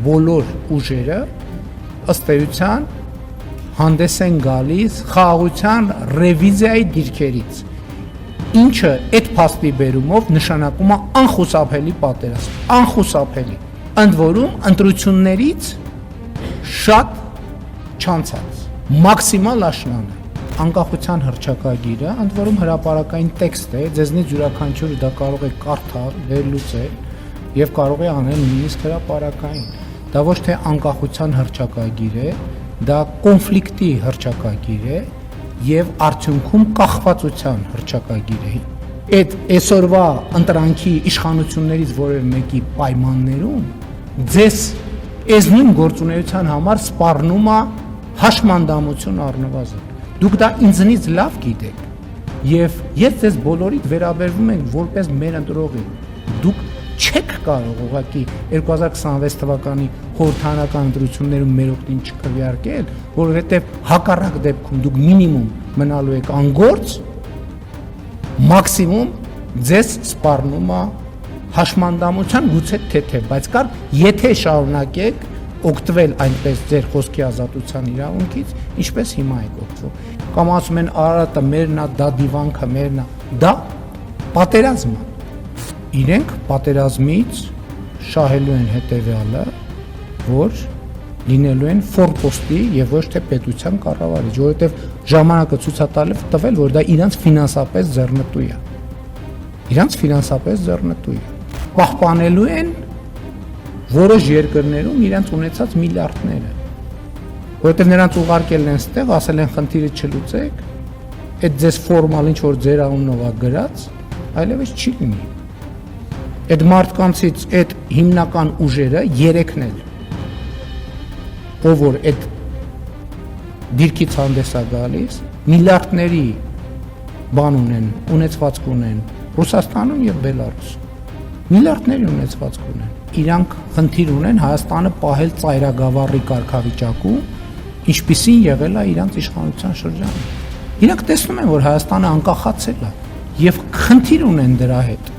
բոլոր ուժերը ըստ էության հանդես են գալիս խաղաղության ռևիզիայի դիրքերից, ինչը այդ փաստի բերումով նշանակում է անխուսափելի պատերազմ, անխուսափելի, ընդ որում ընտրություններից շատ չանցած, մաքսիմալ աշնանը, անկախության հռչակագիրը, ընդ որում հրապարակային տեքստ է, ձեզնից յուրաքանչյուրը դա կարող է կարդալ, վերլուծել եւ կարող է անել նույնիսկ հրապարակային, դա ոչ թե անկախության հռչակագիր է, դա կոնֆլիկտի հռչակագիր է եւ արդյունքում կախվածության հռչակագիր է։ Այդ այսօրվա ընտրանքի իշխանություններից որևէ մեկի պայմաններում ձեզ այս նույն գործունեության համար սպառնում է հաշմանդամություն առնվազն։ Դուք դա ինձնից լավ գիտեք եւ ես ձեզ բոլորիդ վերաբերվում եմ որպես մեր ընտրողի։ Դուք չեք կարող ուղղակի 2026 թվականի խորհրդարանական ընտրություններում մեր օգտին չքվեարկել, որովհետև հակառակ դեպքում դուք մինիմում մնալու եք անգործ, մաքսիմում ձեզ սպառնում է հաշմանդամության գուցե թեթև, բայց կար, եթե շարունակեք օգտվել այնպես ձեր խոսքի ազատության իրավունքից, ինչպես հիմա եք օգտվում։ Կամ ասում են Արարատը մերն է, դա դիվանքը մերն է, դա պատերազմ է։ Իրենք պատերազմից շահելու են հետևյալը, որ լինելու են ֆորպոստի եւ ոչ թե պետության կառավարիչ, որովհետեւ ժամանակը ցույց է տվել, որ դա իրանց ֆինանսապես ձեռնտու է։ Իրանց ֆինանսապես ձեռնտու է։ Պահպանելու են որոշ երկրներում իրանց ունեցած միլիարդները, որովհետեւ նրանց ուղարկել են ստեղ, ասել են խնդիրը չլուծեք, այդ ձեզ ֆորմալ ինչ որ ձեր անունով է գրած, այլևս չի լինի։ Այդ մարդկանցից այդ հիմնական ուժերը երեքն էլ, ով որ այդ դիրքից հանդես է գալիս, միլիարդների բան ունեն, ունեցվածք ունեն Ռուսաստանում եւ Բելարուսում, միլիարդների ունեցվածք ունեն, իրանք խնդիր ունեն Հայաստանը պահել ծայրագավառի կարգավիճակում, ինչպիսին եղել է իրանք իշխանության շրջանում։ Իրանք տեսնում են, որ Հայաստանը անկախացել է եւ խնդիր ունեն դրա հետ։